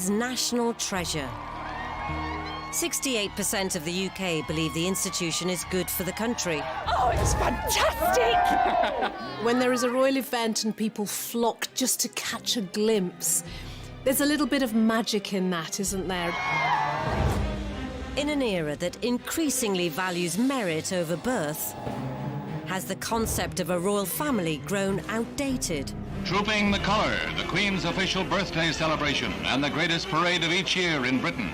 national treasure. 68% of the UK believe the institution is good for the country. Oh, it's fantastic! When there is a royal event and people flock just to catch a glimpse, there's a little bit of magic in that, isn't there? In an era that increasingly values merit over birth, has the concept of a royal family grown outdated? Trooping the colour, the Queen's official birthday celebration and the greatest parade of each year in Britain.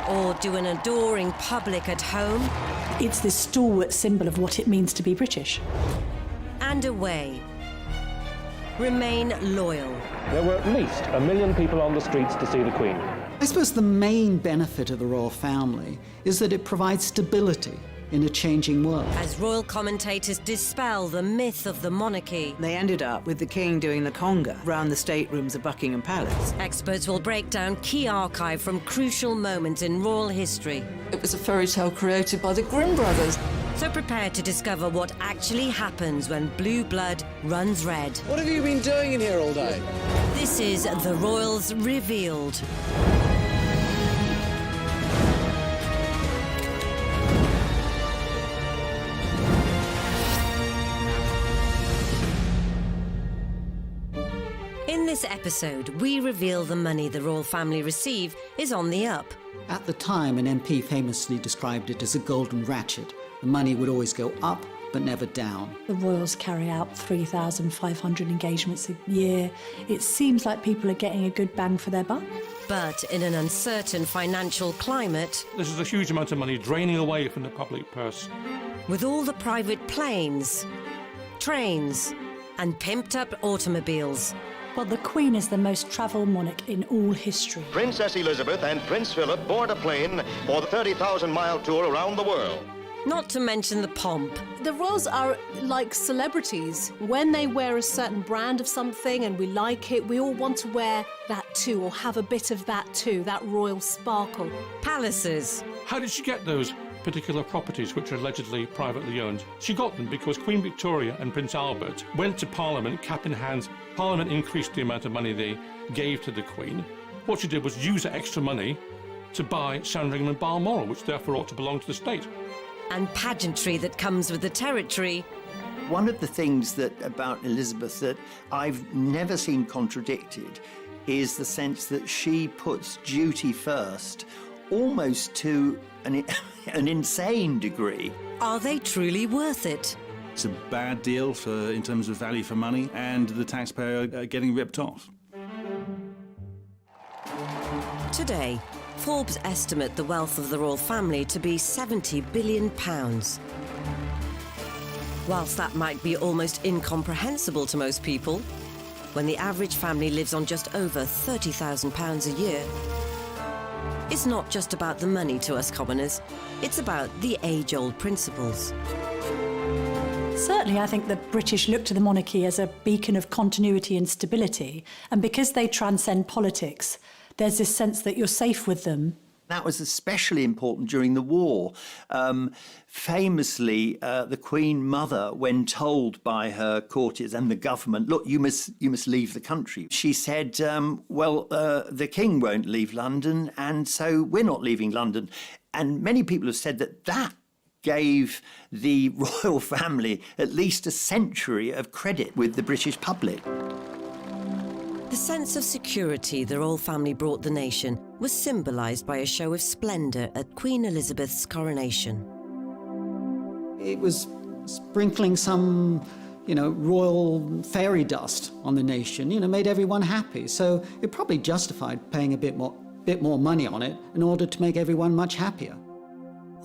Or do an adoring public at home? It's this stalwart symbol of what it means to be British. And away. Remain loyal. There were at least 1 million people on the streets to see the Queen. I suppose the main benefit of the royal family is that it provides stability in a changing world. As royal commentators dispel the myth of the monarchy, They ended up with the king doing the conga round the staterooms of Buckingham Palace. experts will break down key archive from crucial moments in royal history. It was a fairy tale created by the Grimm brothers. So prepare to discover what actually happens when blue blood runs red. What have you been doing in here all day? This is The Royals Revealed. In this episode, we reveal the money the royal family receive is on the up. At the time, an MP famously described it as a golden ratchet. The money would always go up, but never down. The royals carry out 3,500 engagements a year. It seems like people are getting a good bang for their buck. But in an uncertain financial climate, This is a huge amount of money draining away from the public purse. with all the private planes, trains, and pimped-up automobiles, Well, the Queen is the most travelled monarch in all history. Princess Elizabeth and Prince Philip board a plane for the 30,000-mile tour around the world. not to mention the pomp. The royals are like celebrities. When they wear a certain brand of something and we like it, we all want to wear that too, or have a bit of that too, that royal sparkle. Palaces, How did she get those particular properties which are allegedly privately owned? She got them because Queen Victoria and Prince Albert went to Parliament cap in hand. Parliament increased the amount of money they gave to the Queen. What she did was use that extra money to buy Sandringham and Balmoral, which therefore ought to belong to the state. and pageantry that comes with the territory. One of the things that about Elizabeth that I've never seen contradicted is the sense that she puts duty first, almost to an insane degree. Are they truly worth it? It's a bad deal in terms of value for money, and the taxpayer getting ripped off. Today, Forbes estimate the wealth of the royal family to be £70 billion. Whilst that might be almost incomprehensible to most people, when the average family lives on just over £30,000 a year, it's not just about the money to us commoners, it's about the age-old principles. Certainly, I think the British look to the monarchy as a beacon of continuity and stability, and because they transcend politics, there's this sense that you're safe with them. That was especially important during the war. Famously, the Queen Mother, when told by her courtiers and the government, look, you must leave the country, she said, the King won't leave London, and so we're not leaving London. And many people have said that gave the royal family at least a century of credit with the British public. The sense of security the royal family brought the nation was symbolised by a show of splendour at Queen Elizabeth's coronation. It was sprinkling some, royal fairy dust on the nation, made everyone happy. So it probably justified paying a bit more money on it in order to make everyone much happier.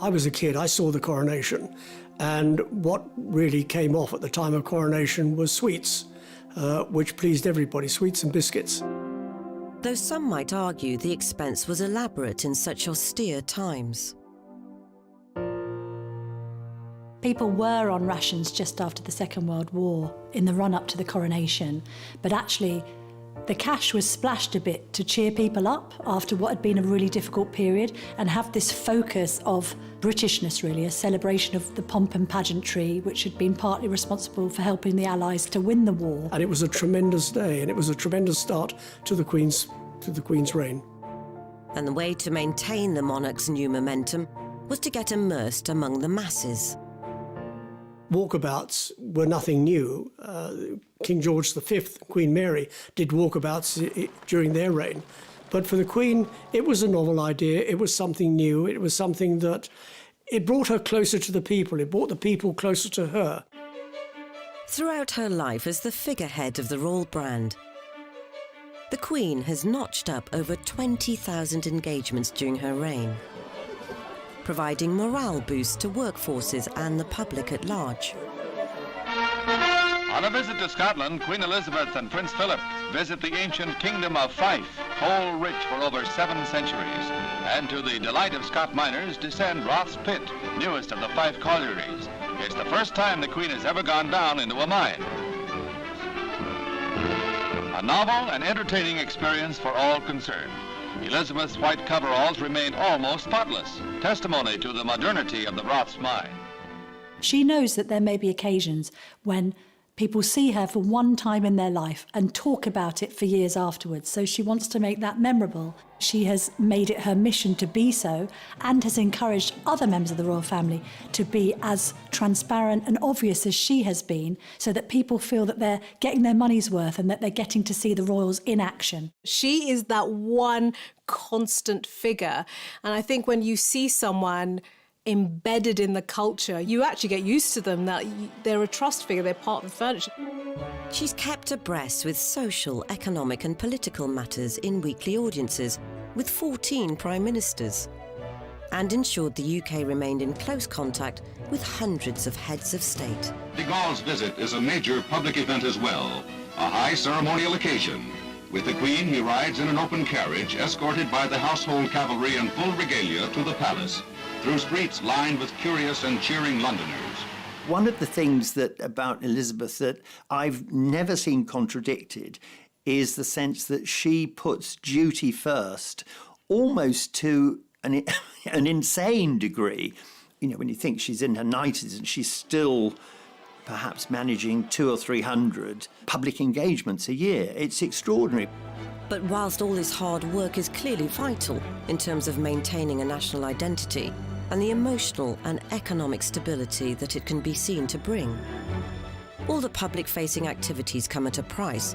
I was a kid, I saw the coronation, and what really came off at the time of coronation was sweets, which pleased everybody, sweets and biscuits. Though some might argue the expense was elaborate in such austere times. People were on rations just after the Second World War, in the run-up to the coronation, but actually the cash was splashed a bit to cheer people up after what had been a really difficult period and have this focus of Britishness, really, a celebration of the pomp and pageantry, which had been partly responsible for helping the Allies to win the war. And it was a tremendous day, and it was a tremendous start to the Queen's to the Queen's reign. And the way to maintain the monarch's new momentum was to get immersed among the masses. Walkabouts were nothing new. King George V, Queen Mary, did walkabouts during their reign. But for the Queen, it was a novel idea. It was something new. It was something that it brought her closer to the people. It brought the people closer to her. Throughout her life as the figurehead of the royal brand, the Queen has notched up over 20,000 engagements during her reign, providing morale boosts to workforces and the public at large. On a visit to Scotland, Queen Elizabeth and Prince Philip visit the ancient kingdom of Fife, coal rich for over 7 centuries. And to the delight of Scot miners, descend Roth's Pit, newest of the Fife collieries. It's the first time the Queen has ever gone down into a mine. A novel and entertaining experience for all concerned. Elizabeth's white coveralls remained almost spotless, testimony to the modernity of the Roth's mine. She knows that there may be occasions when people see her for one time in their life and talk about it for years afterwards. So she wants to make that memorable. She has made it her mission to be so and has encouraged other members of the royal family to be as transparent and obvious as she has been, so that people feel that they're getting their money's worth and that they're getting to see the royals in action. She is that one constant figure. And I think when you see someone embedded in the culture, you actually get used to them, that they're a trust figure, they're part of the furniture. She's kept abreast with social, economic and political matters in weekly audiences with 14 prime ministers, and ensured the UK remained in close contact with hundreds of heads of state. De Gaulle's visit is a major public event as well, a high ceremonial occasion. With the Queen, he rides in an open carriage, escorted by the household cavalry in full regalia to the palace, through streets lined with curious and cheering Londoners. One of the things about Elizabeth that I've never seen contradicted is the sense that she puts duty first, almost to an insane degree. You know, when you think she's in her 90s and she's still perhaps managing 200 or 300 public engagements a year. It's extraordinary. But whilst all this hard work is clearly vital in terms of maintaining a national identity and the emotional and economic stability that it can be seen to bring, all the public-facing activities come at a price,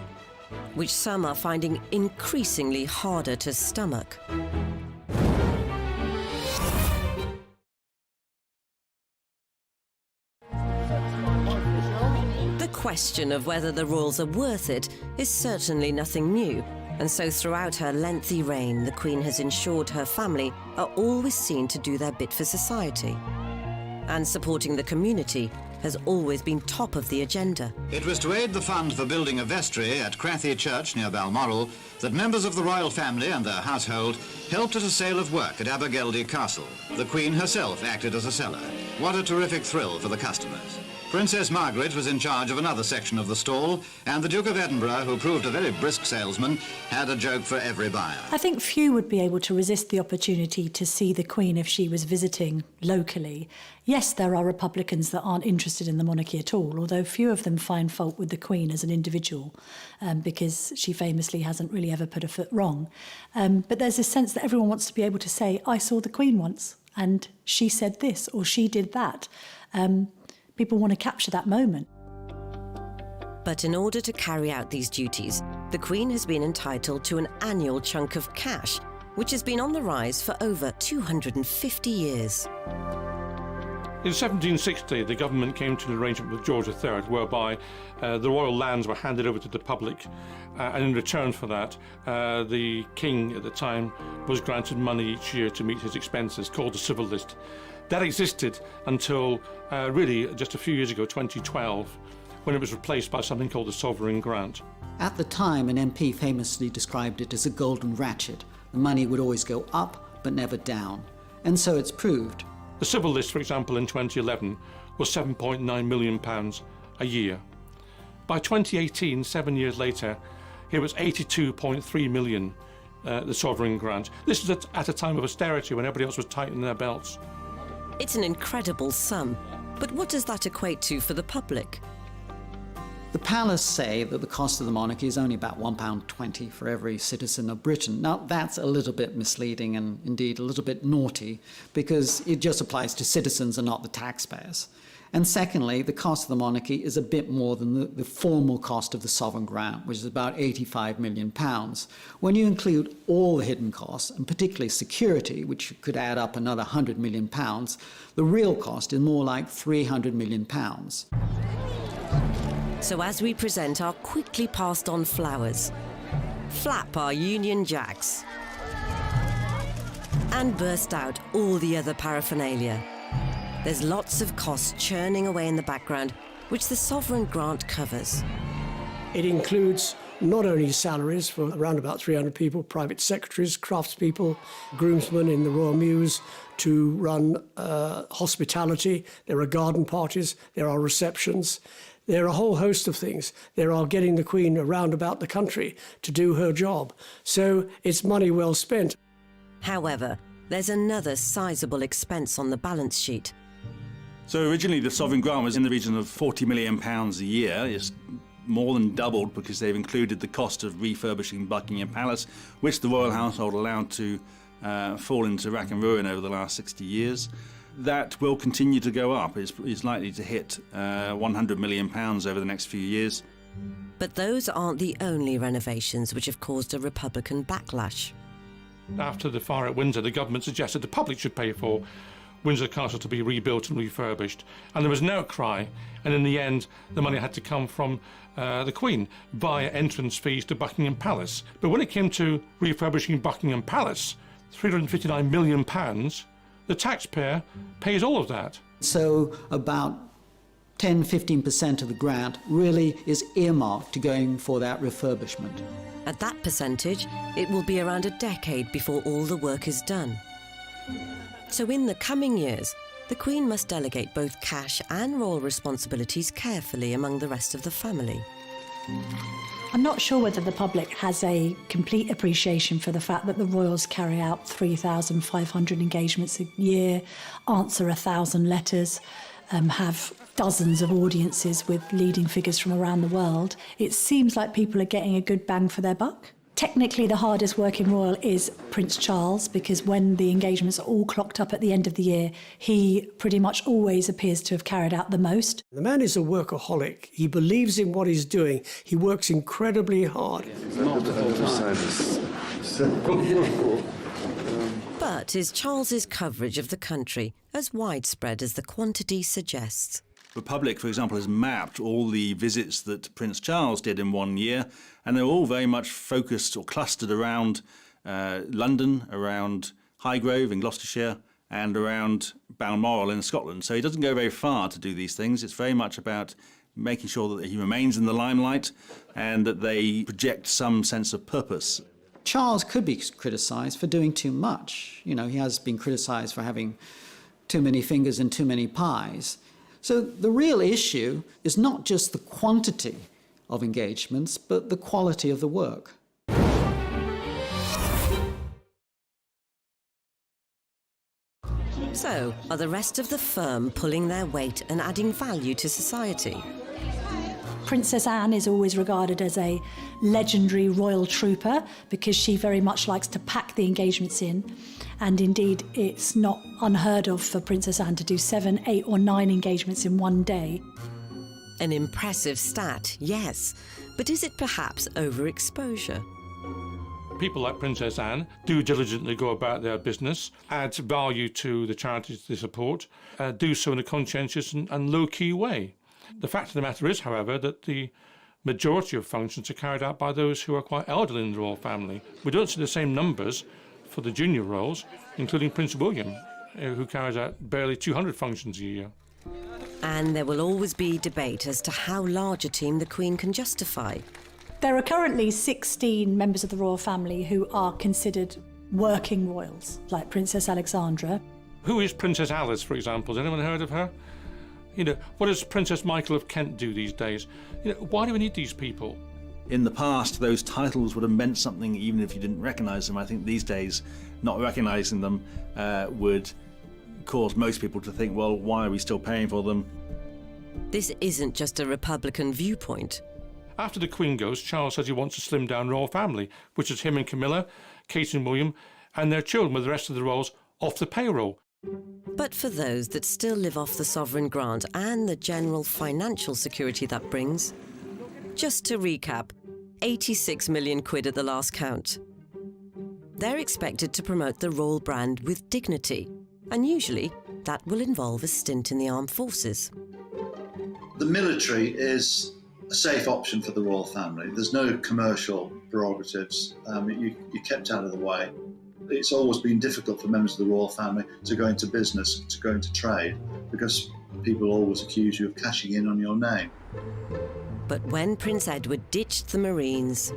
which some are finding increasingly harder to stomach. The question of whether the royals are worth it is certainly nothing new, and so throughout her lengthy reign, the Queen has ensured her family are always seen to do their bit for society. And supporting the community has always been top of the agenda. It was to aid the fund for building a vestry at Crathy Church near Balmoral that members of the royal family and their household helped at a sale of work at Abergeldy Castle. The Queen herself acted as a seller. What a terrific thrill for the customers. Princess Margaret was in charge of another section of the stall, and the Duke of Edinburgh, who proved a very brisk salesman, had a joke for every buyer. I think few would be able to resist the opportunity to see the Queen if she was visiting locally. Yes, there are Republicans that aren't interested in the monarchy at all, although few of them find fault with the Queen as an individual, because she famously hasn't really ever put a foot wrong. But there's this sense that everyone wants to be able to say, I saw the Queen once, and she said this, or she did that. People want to capture that moment. But in order to carry out these duties, the Queen has been entitled to an annual chunk of cash, which has been on the rise for over 250 years. In 1760, the government came to an arrangement with George III whereby the royal lands were handed over to the public, and in return for that, the king at the time was granted money each year to meet his expenses, called the civil list. That existed until really just a few years ago, 2012, when it was replaced by something called the sovereign grant. At the time, an MP famously described it as a golden ratchet. The money would always go up, but never down. And so it's proved. The civil list, for example, in 2011 was £7.9 million a year. By 2018, 7 years later, it was £82.3 million, the sovereign grant. This was at a time of austerity when everybody else was tightening their belts. It's an incredible sum, but what does that equate to for the public? The palace say that the cost of the monarchy is only about £1.20 for every citizen of Britain. Now, that's a little bit misleading and indeed a little bit naughty because it just applies to citizens and not the taxpayers. And secondly, the cost of the monarchy is a bit more than the formal cost of the sovereign grant, which is about £85 million. When you include all the hidden costs, and particularly security, which could add up another £100 million, the real cost is more like £300 million. So as we present our quickly passed on flowers, flap our Union Jacks, and burst out all the other paraphernalia, there's lots of costs churning away in the background, which the sovereign grant covers. It includes not only salaries for around about 300 people, private secretaries, craftspeople, groomsmen in the Royal Mews to run hospitality. There are garden parties, there are receptions. There are a whole host of things. There are getting the Queen around about the country to do her job. So it's money well spent. However, there's another sizable expense on the balance sheet. So originally the sovereign grant was in the region of £40 million a year. It's more than doubled because they've included the cost of refurbishing Buckingham Palace, which the royal household allowed to fall into rack and ruin over the last 60 years. That will continue to go up. It's likely to hit £100 million over the next few years. But those aren't the only renovations which have caused a Republican backlash. After the fire at Windsor, the government suggested the public should pay for Windsor Castle to be rebuilt and refurbished. And there was an outcry, and in the end, the money had to come from the Queen via entrance fees to Buckingham Palace. But when it came to refurbishing Buckingham Palace, £359 million, the taxpayer pays all of that. So about 10-15% of the grant really is earmarked to going for that refurbishment. At that percentage, it will be around a decade before all the work is done. So in the coming years, the Queen must delegate both cash and royal responsibilities carefully among the rest of the family. I'm not sure whether the public has a complete appreciation for the fact that the royals carry out 3,500 engagements a year, answer 1,000 letters, have dozens of audiences with leading figures from around the world. It seems like people are getting a good bang for their buck. Technically, the hardest working royal is Prince Charles, because when the engagements are all clocked up at the end of the year, he pretty much always appears to have carried out the most. The man is a workaholic. He believes in what he's doing. He works incredibly hard. But is Charles's coverage of the country as widespread as the quantity suggests? The public, for example, has mapped all the visits that Prince Charles did in 1 year, and they're all very much focused or clustered around London, around Highgrove in Gloucestershire, and around Balmoral in Scotland. So he doesn't go very far to do these things. It's very much about making sure that he remains in the limelight and that they project some sense of purpose. Charles could be criticised for doing too much. You know, he has been criticised for having too many fingers in too many pies. So the real issue is not just the quantity of engagements, but the quality of the work. So, are the rest of the firm pulling their weight and adding value to society? Princess Anne is always regarded as a legendary royal trooper because she very much likes to pack the engagements in. And indeed, it's not unheard of for Princess Anne to do 7, 8 or 9 engagements in one day. An impressive stat, yes. But is it perhaps overexposure? People like Princess Anne do diligently go about their business, add value to the charities they support, do so in a conscientious and low-key way. The fact of the matter is, however, that the majority of functions are carried out by those who are quite elderly in the royal family. We don't see the same numbers for the junior royals, including Prince William, who carries out barely 200 functions a year. And there will always be debate as to how large a team the Queen can justify. There are currently 16 members of the royal family who are considered working royals, like Princess Alexandra. Who is Princess Alice, for example? Has anyone heard of her? You know, what does Princess Michael of Kent do these days? You know, why do we need these people? In the past, those titles would have meant something even if you didn't recognise them. I think these days, not recognising them would cause most people to think, well, why are we still paying for them? This isn't just a Republican viewpoint. After the Queen goes, Charles says he wants to slim down royal family, which is him and Camilla, Kate and William, and their children with the rest of the royals off the payroll. But for those that still live off the sovereign grant and the general financial security that brings, just to recap, 86 million quid at the last count. They're expected to promote the royal brand with dignity, and usually that will involve a stint in the armed forces. The military is a safe option for the royal family. There's no commercial prerogatives. You're kept out of the way. It's always been difficult for members of the royal family to go into business, to go into trade, because people always accuse you of cashing in on your name. But when Prince Edward ditched the Marines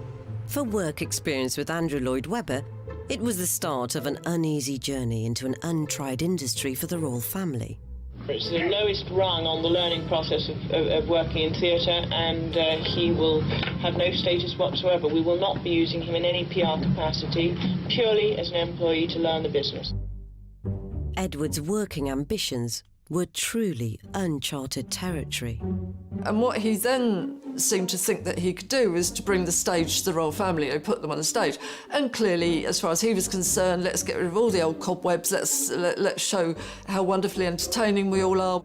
for work experience with Andrew Lloyd Webber, it was the start of an uneasy journey into an untried industry for the royal family. It's the lowest rung on the learning process of working in theatre, and he will have no status whatsoever. We will not be using him in any PR capacity, purely as an employee to learn the business. Edward's working ambitions were truly uncharted territory. And what he then seemed to think that he could do was to bring the stage to the royal family and put them on the stage. And clearly, as far as he was concerned, let's get rid of all the old cobwebs, let's show how wonderfully entertaining we all are.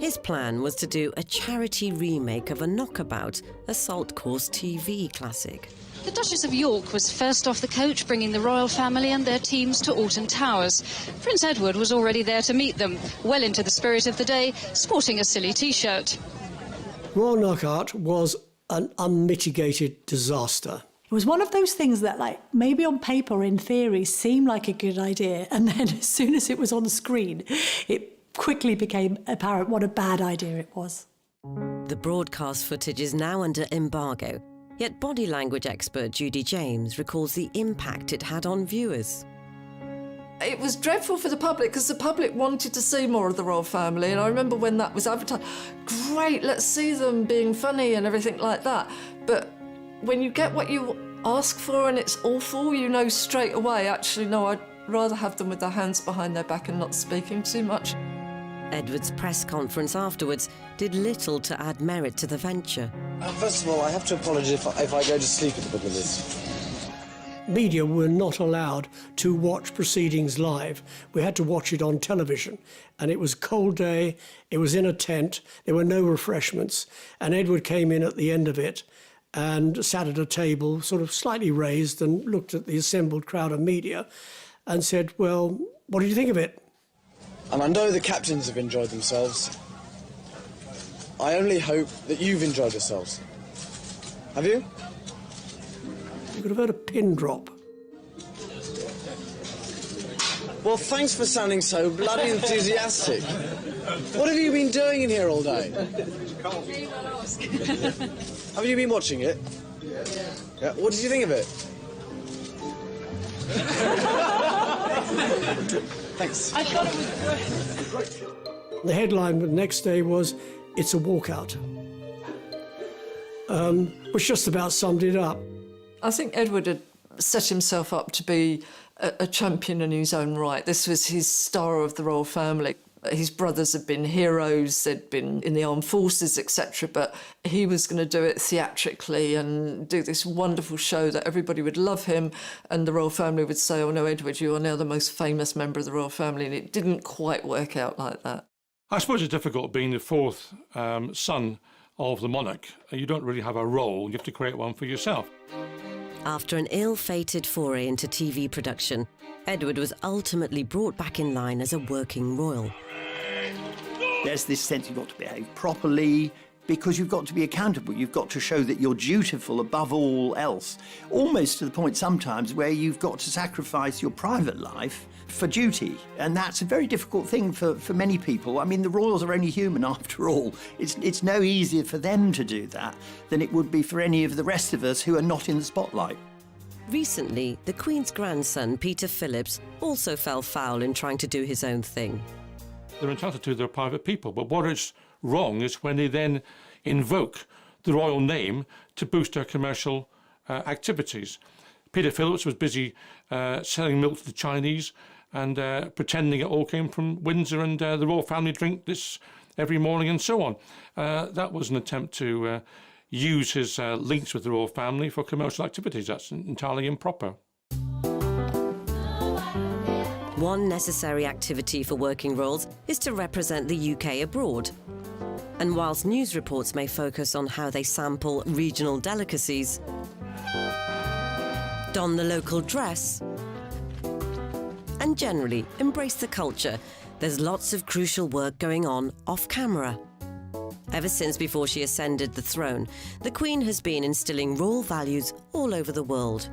His plan was to do a charity remake of a knockabout assault course TV classic. The Duchess of York was first off the coach, bringing the royal family and their teams to Alton Towers. Prince Edward was already there to meet them, well into the spirit of the day, sporting a silly T-shirt. Royal Knockout was an unmitigated disaster. It was one of those things that, like, maybe on paper or in theory seemed like a good idea, and then as soon as it was on the screen, it quickly became apparent what a bad idea it was. The broadcast footage is now under embargo, yet body language expert Judy James recalls the impact it had on viewers. It was dreadful for the public because the public wanted to see more of the royal family, and I remember when that was advertised, great, let's see them being funny and everything like that. But when you get what you ask for and it's awful, you know straight away, actually, no, I'd rather have them with their hands behind their back and not speaking too much. Edward's press conference afterwards did little to add merit to the venture. First of all, I have to apologise if I go to sleep at the middle of this. Media were not allowed to watch proceedings live. We had to watch it on television. And it was a cold day, it was in a tent, there were no refreshments. And Edward came in at the end of it and sat at a table, sort of slightly raised, and looked at the assembled crowd of media and said, well, what do you think of it? And I know the captains have enjoyed themselves. I only hope that you've enjoyed yourselves. Have you? You could have heard a pin drop. Well, thanks for sounding so bloody enthusiastic. What have you been doing in here all day? Have you been watching it? Yeah. What did you think of it? Thanks. I thought it was great. The headline the next day was, "It's a walkout," which just about summed it up. I think Edward had set himself up to be a champion in his own right. This was his star of the royal family. His brothers had been heroes, they'd been in the armed forces, etc., but he was going to do it theatrically and do this wonderful show that everybody would love him, and the royal family would say, oh no, Edward, you are now the most famous member of the royal family, and it didn't quite work out like that. I suppose it's difficult being the fourth son of the monarch. You don't really have a role, you have to create one for yourself. After an ill-fated foray into TV production, Edward was ultimately brought back in line as a working royal. There's this sense you've got to behave properly because you've got to be accountable. You've got to show that you're dutiful above all else, almost to the point sometimes where you've got to sacrifice your private life for duty. And that's a very difficult thing for many people. I mean, the royals are only human after all. It's no easier for them to do that than it would be for any of the rest of us who are not in the spotlight. Recently, the Queen's grandson, Peter Phillips, also fell foul in trying to do his own thing. They're entitled to their private people, but what is wrong is when they then invoke the royal name to boost their commercial activities. Peter Phillips was busy selling milk to the Chinese and pretending it all came from Windsor, and the royal family drink this every morning and so on. That was an attempt to use his links with the royal family for commercial activities. That's entirely improper. One necessary activity for working royals is to represent the UK abroad. And whilst news reports may focus on how they sample regional delicacies, don the local dress, and generally embrace the culture, there's lots of crucial work going on off camera. Ever since before she ascended the throne, the Queen has been instilling royal values all over the world.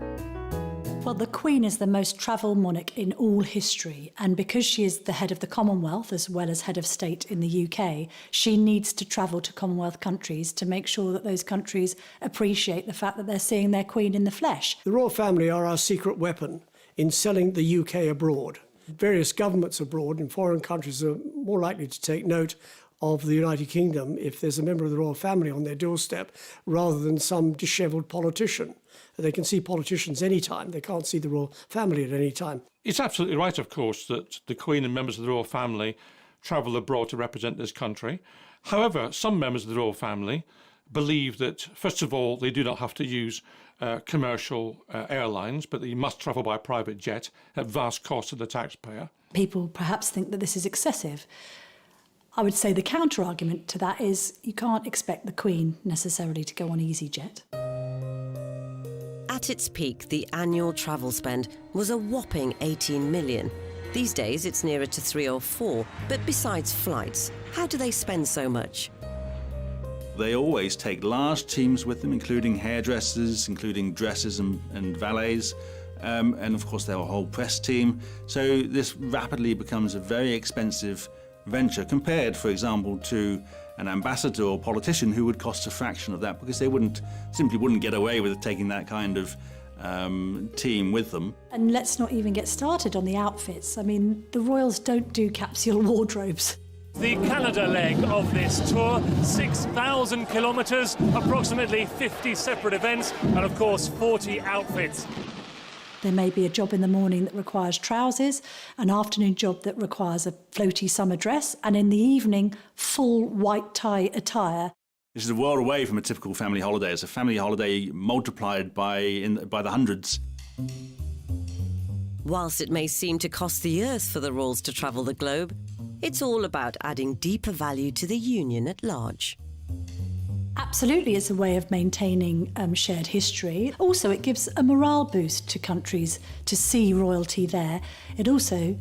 Well, the Queen is the most travelled monarch in all history, and because she is the head of the Commonwealth as well as head of state in the UK, she needs to travel to Commonwealth countries to make sure that those countries appreciate the fact that they're seeing their Queen in the flesh. The royal family are our secret weapon in selling the UK abroad. Various governments abroad in foreign countries are more likely to take note of the United Kingdom if there's a member of the royal family on their doorstep rather than some dishevelled politician. They can see politicians anytime. They can't see the royal family at any time. It's absolutely right, of course, that the Queen and members of the royal family travel abroad to represent this country. However, some members of the royal family believe that, first of all, they do not have to use commercial airlines, but they must travel by private jet at vast cost to the taxpayer. People perhaps think that this is excessive. I would say the counter-argument to that is you can't expect the Queen necessarily to go on EasyJet. At its peak, the annual travel spend was a whopping 18 million. These days, it's nearer to 3 or 4. But besides flights, how do they spend so much? They always take large teams with them, including hairdressers, including dressers and valets, and of course their whole press team. So this rapidly becomes a very expensive venture compared, for example, to an ambassador or politician who would cost a fraction of that because they simply wouldn't get away with taking that kind of team with them. And let's not even get started on the outfits. I mean, the royals don't do capsule wardrobes. The Canada leg of this tour, 6,000 kilometres, approximately 50 separate events, and of course 40 outfits. There may be a job in the morning that requires trousers, an afternoon job that requires a floaty summer dress, and in the evening, full white tie attire. This is a world away from a typical family holiday. It's a family holiday multiplied by the hundreds. Whilst it may seem to cost the earth for the royals to travel the globe, it's all about adding deeper value to the union at large. Absolutely, it's a way of maintaining shared history. Also, it gives a morale boost to countries to see royalty there. It also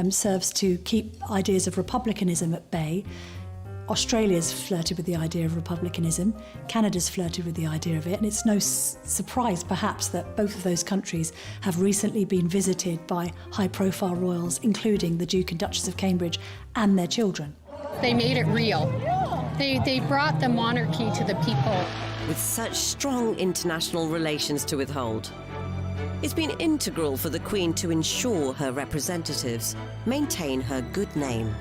serves to keep ideas of republicanism at bay. Australia's flirted with the idea of republicanism, Canada's flirted with the idea of it, and it's no surprise perhaps that both of those countries have recently been visited by high-profile royals, including the Duke and Duchess of Cambridge and their children. They made it real. They brought the monarchy to the people. With such strong international relations to withhold, it's been integral for the Queen to ensure her representatives maintain her good name.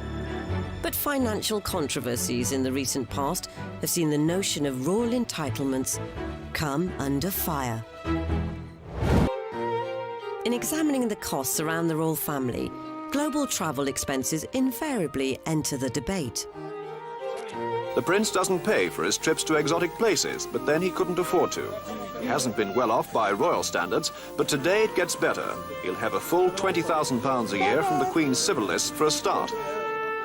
But financial controversies in the recent past have seen the notion of royal entitlements come under fire. In examining the costs around the royal family, global travel expenses invariably enter the debate. The prince doesn't pay for his trips to exotic places, but then he couldn't afford to. He hasn't been well off by royal standards, but today it gets better. He'll have a full £20,000 a year from the Queen's civil list for a start.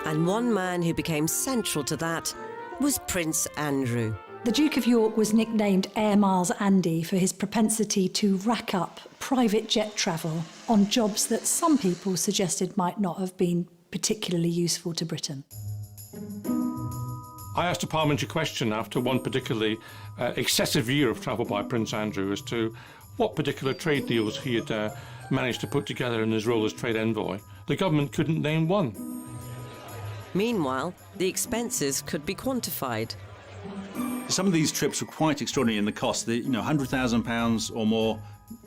And one man who became central to that was Prince Andrew. The Duke of York was nicknamed Air Miles Andy for his propensity to rack up private jet travel on jobs that some people suggested might not have been particularly useful to Britain. I asked a parliamentary question after one particularly excessive year of travel by Prince Andrew as to what particular trade deals he had managed to put together in his role as trade envoy. The government couldn't name one. Meanwhile, the expenses could be quantified. Some of these trips were quite extraordinary in the cost. £100,000 or more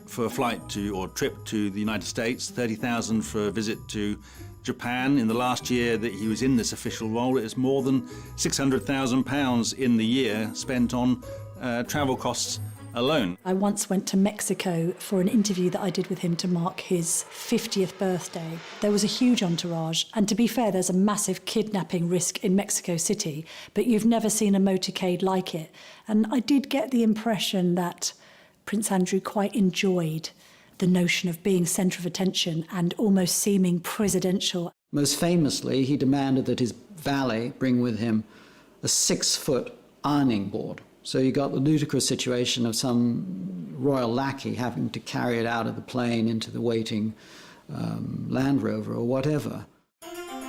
for a flight to or trip to the United States, $30,000 for a visit to Japan. In the last year that he was in this official role, it was more than £600,000 in the year spent on travel costs alone. I once went to Mexico for an interview that I did with him to mark his 50th birthday. There was a huge entourage, and to be fair, there's a massive kidnapping risk in Mexico City, but you've never seen a motorcade like it. And I did get the impression that Prince Andrew quite enjoyed the notion of being centre of attention and almost seeming presidential. Most famously, he demanded that his valet bring with him a 6-foot ironing board. So you got the ludicrous situation of some royal lackey having to carry it out of the plane into the waiting Land Rover or whatever.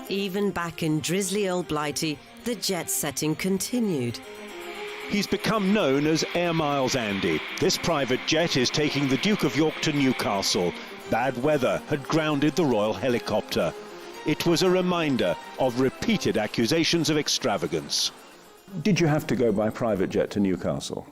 Even back in drizzly old Blighty, the jet setting continued. He's become known as Air Miles Andy. This private jet is taking the Duke of York to Newcastle. Bad weather had grounded the royal helicopter. It was a reminder of repeated accusations of extravagance. Did you have to go by private jet to Newcastle?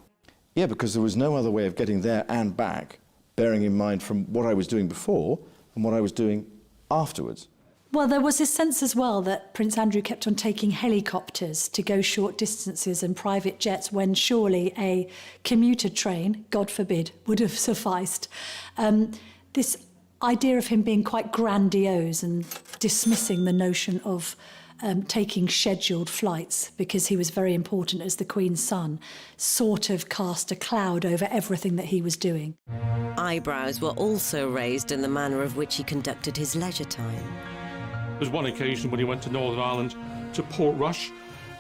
Yeah, because there was no other way of getting there and back, bearing in mind from what I was doing before and what I was doing afterwards. Well, there was this sense as well that Prince Andrew kept on taking helicopters to go short distances and private jets when surely a commuter train, God forbid, would have sufficed. This idea of him being quite grandiose and dismissing the notion of taking scheduled flights because he was very important as the Queen's son sort of cast a cloud over everything that he was doing. Eyebrows were also raised in the manner of which he conducted his leisure time. There was one occasion when he went to Northern Ireland to Portrush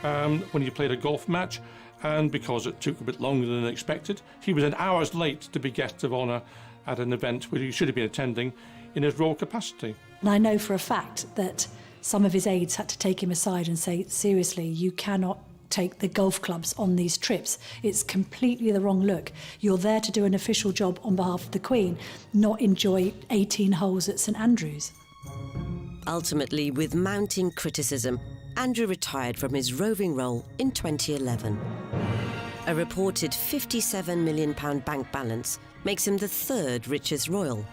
when he played a golf match, and because it took a bit longer than expected, he was an hours late to be guest of honour at an event where he should have been attending in his royal capacity. And I know for a fact that some of his aides had to take him aside and say, seriously, you cannot take the golf clubs on these trips. It's completely the wrong look. You're there to do an official job on behalf of the Queen, not enjoy 18 holes at St Andrews. Ultimately, with mounting criticism, Andrew retired from his roving role in 2011. A reported £57 million bank balance makes him the third richest royal.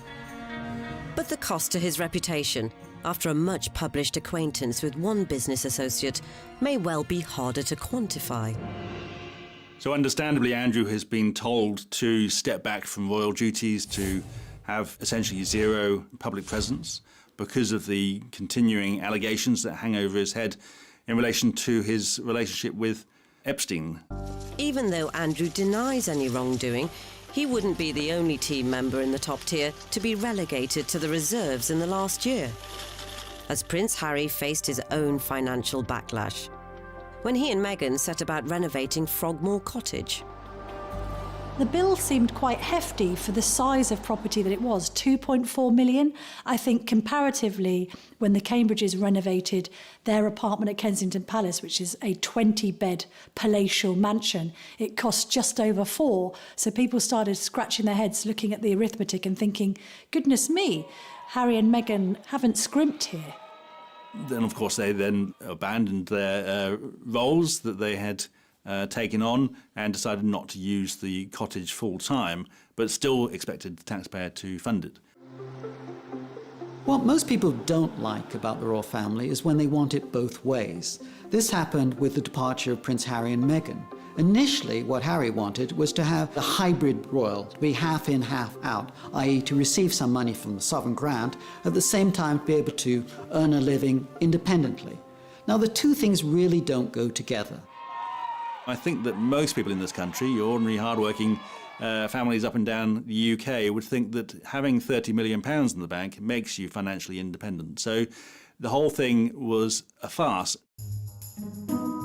But the cost to his reputation, after a much published acquaintance with one business associate, may well be harder to quantify. So understandably, Andrew has been told to step back from royal duties, to have essentially zero public presence because of the continuing allegations that hang over his head in relation to his relationship with Epstein. Even though Andrew denies any wrongdoing, he wouldn't be the only team member in the top tier to be relegated to the reserves in the last year, as Prince Harry faced his own financial backlash when he and Meghan set about renovating Frogmore Cottage. The bill seemed quite hefty for the size of property that it was, 2.4 million. I think comparatively, when the Cambridges renovated their apartment at Kensington Palace, which is a 20-bed palatial mansion, it cost just over 4. So people started scratching their heads, looking at the arithmetic and thinking, goodness me, Harry and Meghan haven't scrimped here. Then, of course, they then abandoned their roles that they had taken on and decided not to use the cottage full-time, but still expected the taxpayer to fund it. What most people don't like about the royal family is when they want it both ways. This happened with the departure of Prince Harry and Meghan. Initially, what Harry wanted was to have a hybrid royal, to be half in, half out, i.e. to receive some money from the sovereign grant, at the same time be able to earn a living independently. Now, the two things really don't go together. I think that most people in this country, your ordinary hard-working families up and down the UK, would think that having £30 million in the bank makes you financially independent. So the whole thing was a farce.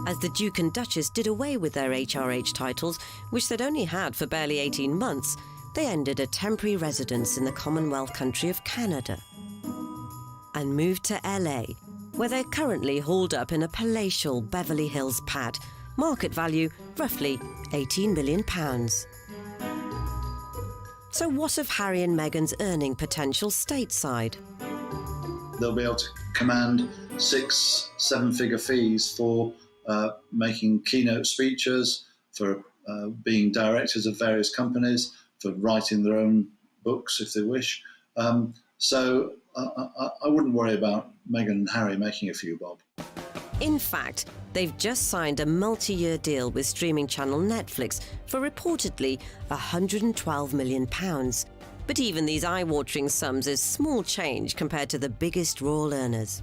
As the Duke and Duchess did away with their HRH titles, which they'd only had for barely 18 months, they ended a temporary residence in the Commonwealth country of Canada and moved to LA, where they're currently hauled up in a palatial Beverly Hills pad, market value roughly £18 million. So what of Harry and Meghan's earning potential stateside? They'll be able to command 6-7-figure fees for making keynote speeches, for being directors of various companies, for writing their own books if they wish. So I wouldn't worry about Meghan and Harry making a few bob. In fact, they've just signed a multi-year deal with streaming channel Netflix for reportedly £112 million. But even these eye-watering sums is small change compared to the biggest royal earners,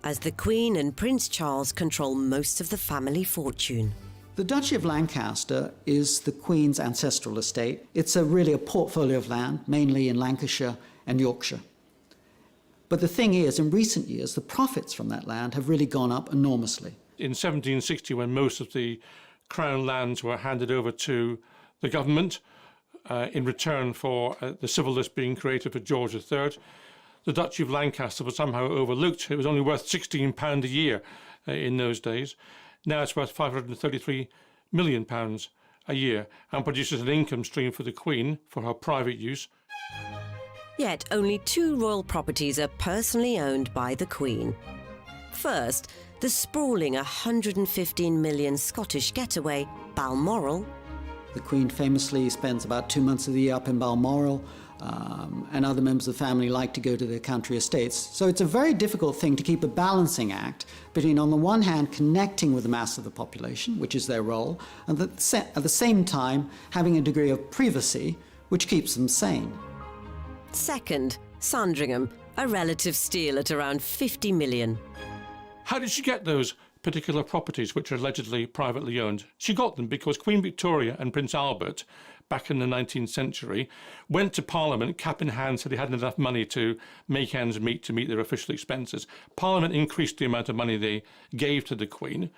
as the Queen and Prince Charles control most of the family fortune. The Duchy of Lancaster is the Queen's ancestral estate. It's really a portfolio of land, mainly in Lancashire and Yorkshire. But the thing is, in recent years, the profits from that land have really gone up enormously. In 1760, when most of the Crown lands were handed over to the government in return for the civil list being created for George III, the Duchy of Lancaster was somehow overlooked. It was only worth £16 a year in those days. Now it's worth £533 million a year and produces an income stream for the Queen for her private use. Yet only 2 royal properties are personally owned by the Queen. First, the sprawling 115 million Scottish getaway, Balmoral. The Queen famously spends about 2 months of the year up in Balmoral, and other members of the family like to go to their country estates. So it's a very difficult thing to keep a balancing act between, on the one hand, connecting with the mass of the population, which is their role, and at the same time having a degree of privacy, which keeps them sane. Second, Sandringham, a relative steal at around 50 million. How did she get those particular properties, which are allegedly privately owned? She got them because Queen Victoria and Prince Albert, back in the 19th century, went to Parliament, cap in hand, said they hadn't enough money to make ends meet to meet their official expenses. Parliament increased the amount of money they gave to the Queen.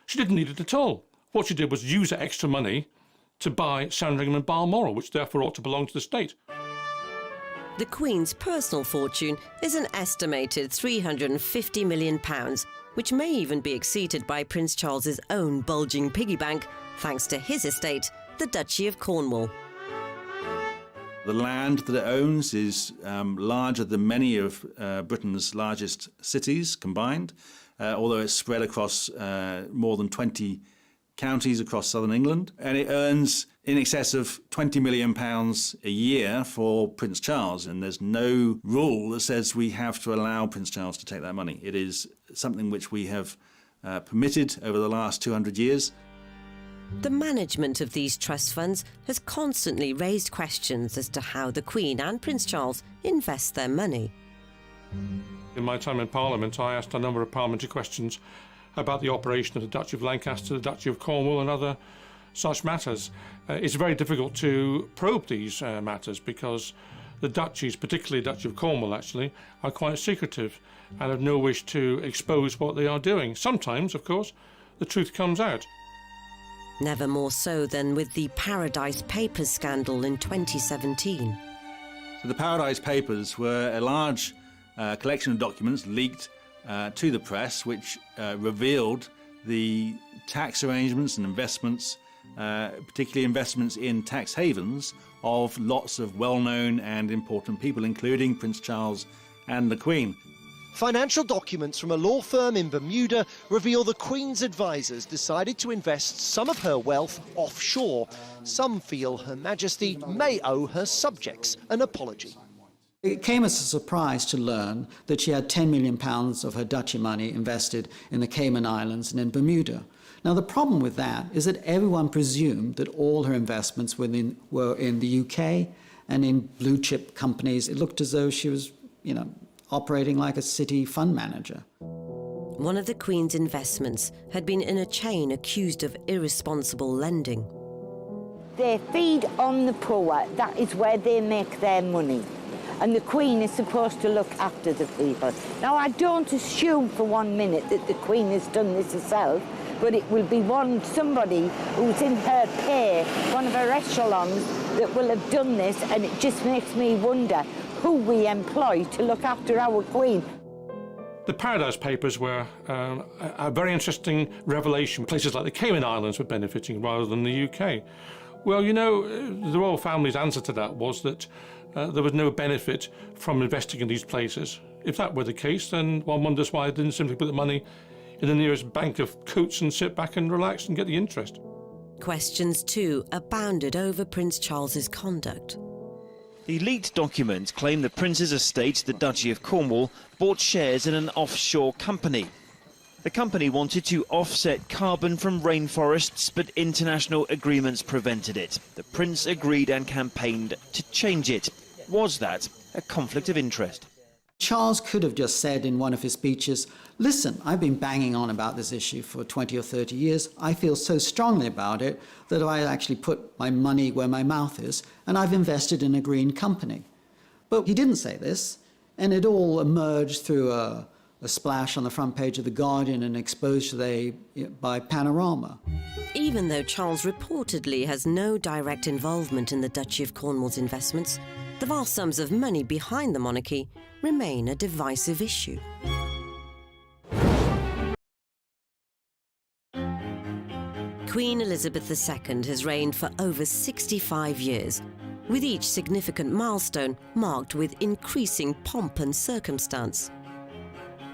She didn't need it at all. What she did was use that extra money to buy Sandringham and Balmoral, which therefore ought to belong to the state. The Queen's personal fortune is an estimated £350 million, which may even be exceeded by Prince Charles's own bulging piggy bank, thanks to his estate, the Duchy of Cornwall. The land that it owns is larger than many of Britain's largest cities combined, although it's spread across more than 20 counties across southern England, and it earns in excess of £20 million a year for Prince Charles, and there's no rule that says we have to allow Prince Charles to take that money. It is something which we have permitted over the last 200 years. The management of these trust funds has constantly raised questions as to how the Queen and Prince Charles invest their money. In my time in Parliament, I asked a number of parliamentary questions about the operation of the Duchy of Lancaster, the Duchy of Cornwall and other such matters. It's very difficult to probe these matters because the duchies, particularly the Duchy of Cornwall actually, are quite secretive and have no wish to expose what they are doing. Sometimes, of course, the truth comes out. Never more so than with the Paradise Papers scandal in 2017. So the Paradise Papers were a large collection of documents leaked to the press, which revealed the tax arrangements and investments, particularly investments in tax havens, of lots of well-known and important people, including Prince Charles and the Queen. Financial documents from a law firm in Bermuda reveal the Queen's advisors decided to invest some of her wealth offshore. Some feel Her Majesty may owe her subjects an apology. It came as a surprise to learn that she had £10 million of her duchy money invested in the Cayman Islands and in Bermuda. Now, the problem with that is that everyone presumed that all her investments were in the UK and in blue-chip companies. It looked as though she was, operating like a city fund manager. One of the Queen's investments had been in a chain accused of irresponsible lending. They feed on the poor. That is where they make their money. And the Queen is supposed to look after the people. Now, I don't assume for 1 minute that the Queen has done this herself, but it will be somebody who's in her pay, one of her echelons, that will have done this, and it just makes me wonder who we employ to look after our Queen. The Paradise Papers were a very interesting revelation. Places like the Cayman Islands were benefiting rather than the UK. Well, the royal family's answer to that was that there was no benefit from investing in these places. If that were the case, then one wonders why they didn't simply put the money in the nearest bank of coats and sit back and relax and get the interest. Questions, too, abounded over Prince Charles's conduct. The leaked documents claim the Prince's estate, the Duchy of Cornwall, bought shares in an offshore company. The company wanted to offset carbon from rainforests, but international agreements prevented it. The Prince agreed and campaigned to change it. Was that a conflict of interest? Charles could have just said in one of his speeches, listen, I've been banging on about this issue for 20 or 30 years. I feel so strongly about it that I actually put my money where my mouth is, and I've invested in a green company. But he didn't say this, and it all emerged through a splash on the front page of The Guardian and exposed today by Panorama. Even though Charles reportedly has no direct involvement in the Duchy of Cornwall's investments, the vast sums of money behind the monarchy remain a divisive issue. Queen Elizabeth II has reigned for over 65 years, with each significant milestone marked with increasing pomp and circumstance.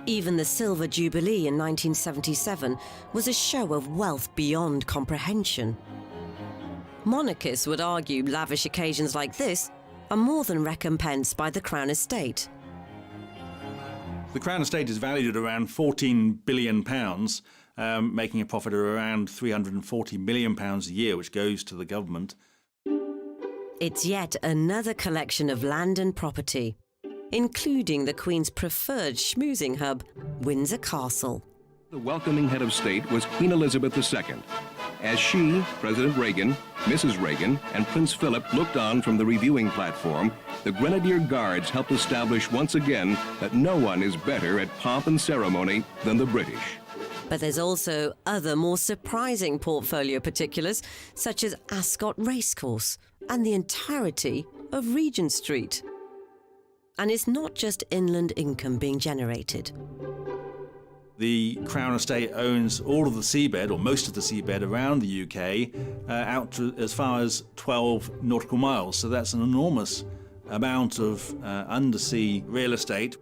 Even the Silver Jubilee in 1977 was a show of wealth beyond comprehension. Monarchists would argue lavish occasions like this are more than recompensed by the Crown Estate. The Crown Estate is valued at around £14 billion, making a profit of around £340 million a year, which goes to the government. It's yet another collection of land and property, including the Queen's preferred schmoozing hub, Windsor Castle. The welcoming head of state was Queen Elizabeth II, as she, President Reagan, Mrs. Reagan, and Prince Philip looked on from the reviewing platform. The Grenadier Guards helped establish once again that no one is better at pomp and ceremony than the British. But there's also other more surprising portfolio particulars, such as Ascot Racecourse and the entirety of Regent Street. And it's not just inland income being generated. The Crown Estate owns all of the seabed, or most of the seabed around the UK, out to as far as 12 nautical miles. So that's an enormous amount of undersea real estate.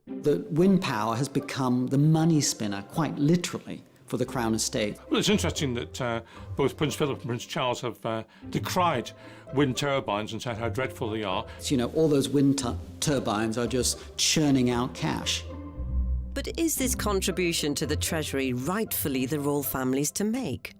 The wind power has become the money spinner, quite literally, for the Crown Estate. Well, it's interesting that both Prince Philip and Prince Charles have decried wind turbines and said how dreadful they are. You know, all those wind turbines are just churning out cash. But is this contribution to the Treasury rightfully the royal family's to make?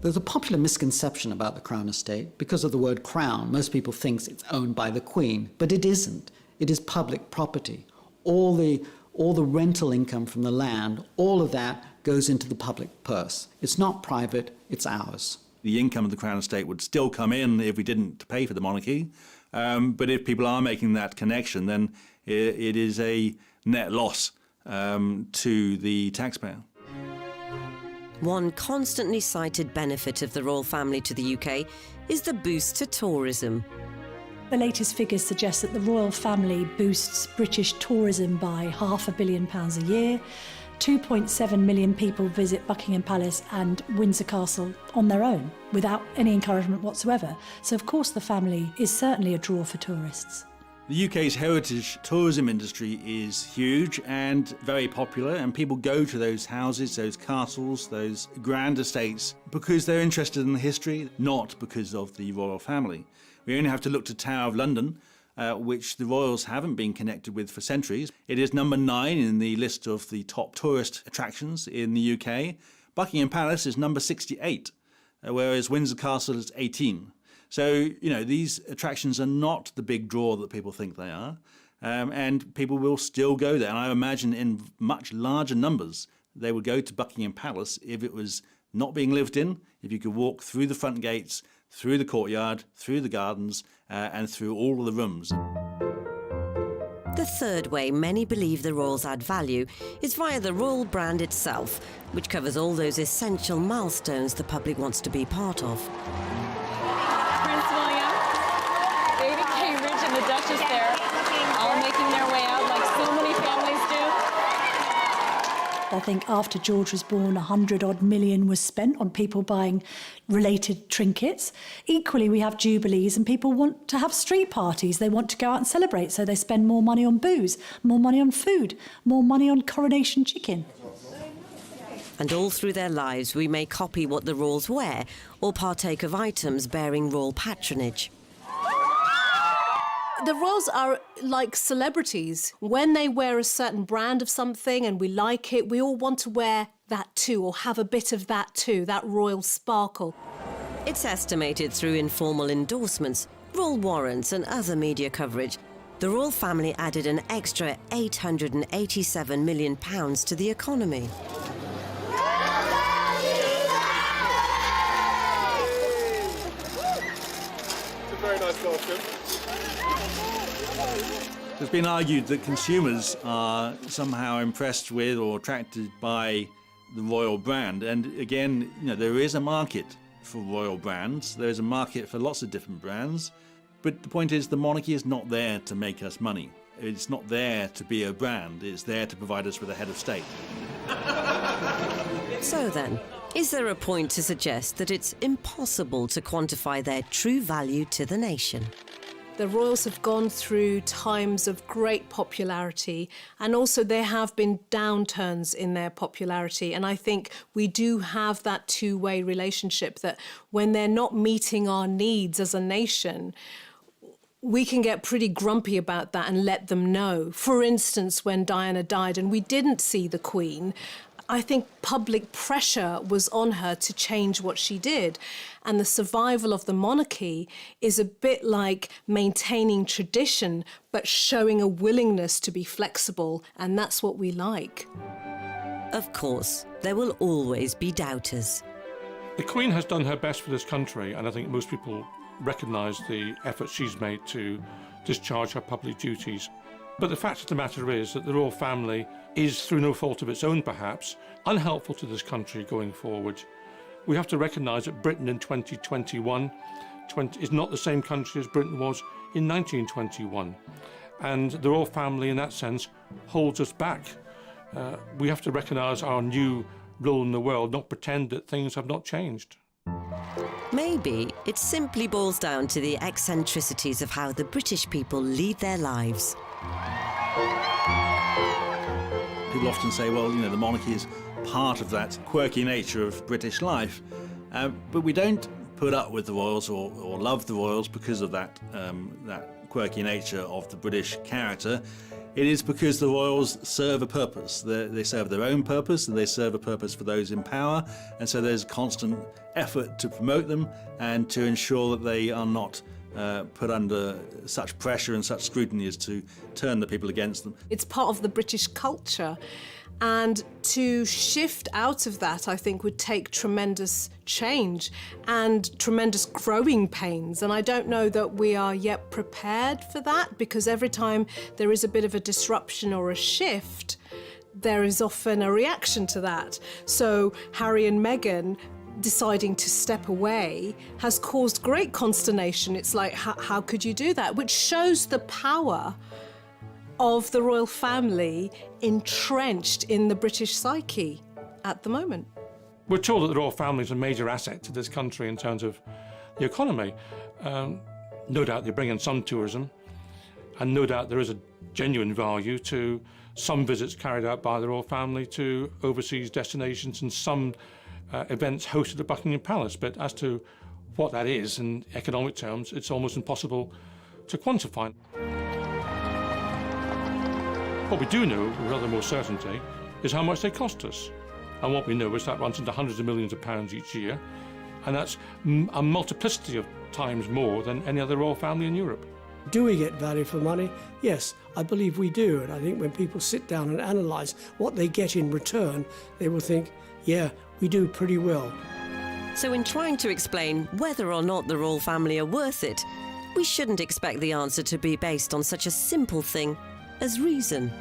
There's a popular misconception about the Crown Estate. Because of the word crown, most people think it's owned by the Queen, but it isn't. It is public property. All the rental income from the land, all of that goes into the public purse. It's not private, it's ours. The income of the Crown Estate would still come in if we didn't pay for the monarchy. But if people are making that connection, then it is a net loss to the taxpayer. One constantly cited benefit of the royal family to the UK is the boost to tourism. The latest figures suggest that the royal family boosts British tourism by £500 million a year. 2.7 million people visit Buckingham Palace and Windsor Castle on their own, without any encouragement whatsoever. So, of course, the family is certainly a draw for tourists. The UK's heritage tourism industry is huge and very popular, and people go to those houses, those castles, those grand estates because they're interested in the history, not because of the royal family. We only have to look to Tower of London, which the royals haven't been connected with for centuries. It is number 9 in the list of the top tourist attractions in the UK. Buckingham Palace is number 68, whereas Windsor Castle is 18. So, you know, these attractions are not the big draw that people think they are, and people will still go there. And I imagine in much larger numbers they would go to Buckingham Palace if it was not being lived in, if you could walk through the front gates, through the courtyard, through the gardens, and through all of the rooms. The third way many believe the royals add value is via the royal brand itself, which covers all those essential milestones the public wants to be part of. Prince William, baby Cambridge, and the Duchess there, all making their way out like so many families do. I think after George was born, 100-odd million was spent on people buying related trinkets. Equally, we have jubilees and people want to have street parties. They want to go out and celebrate, so they spend more money on booze, more money on food, more money on coronation chicken. And all through their lives, we may copy what the royals wear or partake of items bearing royal patronage. The royals are like celebrities. When they wear a certain brand of something and we like it, we all want to wear that too, or have a bit of that too, that royal sparkle. It's estimated through informal endorsements, royal warrants and other media coverage, the royal family added an extra £887 million to the economy. It's a very nice welcome. It's been argued that consumers are somehow impressed with or attracted by the royal brand, and again, there is a market for royal brands. There is a market for lots of different brands, but the point is the monarchy is not there to make us money. It's not there to be a brand. It's there to provide us with a head of state. So then, is there a point to suggest that it's impossible to quantify their true value to the nation? The royals have gone through times of great popularity, and also there have been downturns in their popularity. And I think we do have that two-way relationship, that when they're not meeting our needs as a nation, we can get pretty grumpy about that and let them know. For instance, when Diana died and we didn't see the Queen, I think public pressure was on her to change what she did. And the survival of the monarchy is a bit like maintaining tradition, but showing a willingness to be flexible, and that's what we like. Of course, there will always be doubters. The Queen has done her best for this country, and I think most people recognise the effort she's made to discharge her public duties. But the fact of the matter is that the royal family is, through no fault of its own perhaps, unhelpful to this country going forward. We have to recognise that Britain in 2021 is not the same country as Britain was in 1921. And the royal family, in that sense, holds us back. We have to recognise our new role in the world, not pretend that things have not changed. Maybe it simply boils down to the eccentricities of how the British people lead their lives. People often say, well, the monarchy is part of that quirky nature of British life, but we don't put up with the royals or love the royals because of that quirky nature of the British character. It is because the royals serve a purpose. They serve their own purpose, and they serve a purpose for those in power, and so there's constant effort to promote them and to ensure that they are not put under such pressure and such scrutiny as to turn the people against them. It's part of the British culture, and to shift out of that, I think, would take tremendous change and tremendous growing pains. And I don't know that we are yet prepared for that, because every time there is a bit of a disruption or a shift, there is often a reaction to that. So Harry and Meghan deciding to step away has caused great consternation. It's like, how could you do that? Which shows the power of the royal family entrenched in the British psyche at the moment. We're told that the royal family is a major asset to this country in terms of the economy. No doubt they bring in some tourism, and no doubt there is a genuine value to some visits carried out by the royal family to overseas destinations and some events hosted at Buckingham Palace. But as to what that is in economic terms, it's almost impossible to quantify. What we do know, with rather more certainty, is how much they cost us. And what we know is that runs into hundreds of millions of pounds each year, and that's a multiplicity of times more than any other royal family in Europe. Do we get value for money? Yes, I believe we do. And I think when people sit down and analyse what they get in return, they will think, yeah, we do pretty well. So in trying to explain whether or not the royal family are worth it, we shouldn't expect the answer to be based on such a simple thing as reason.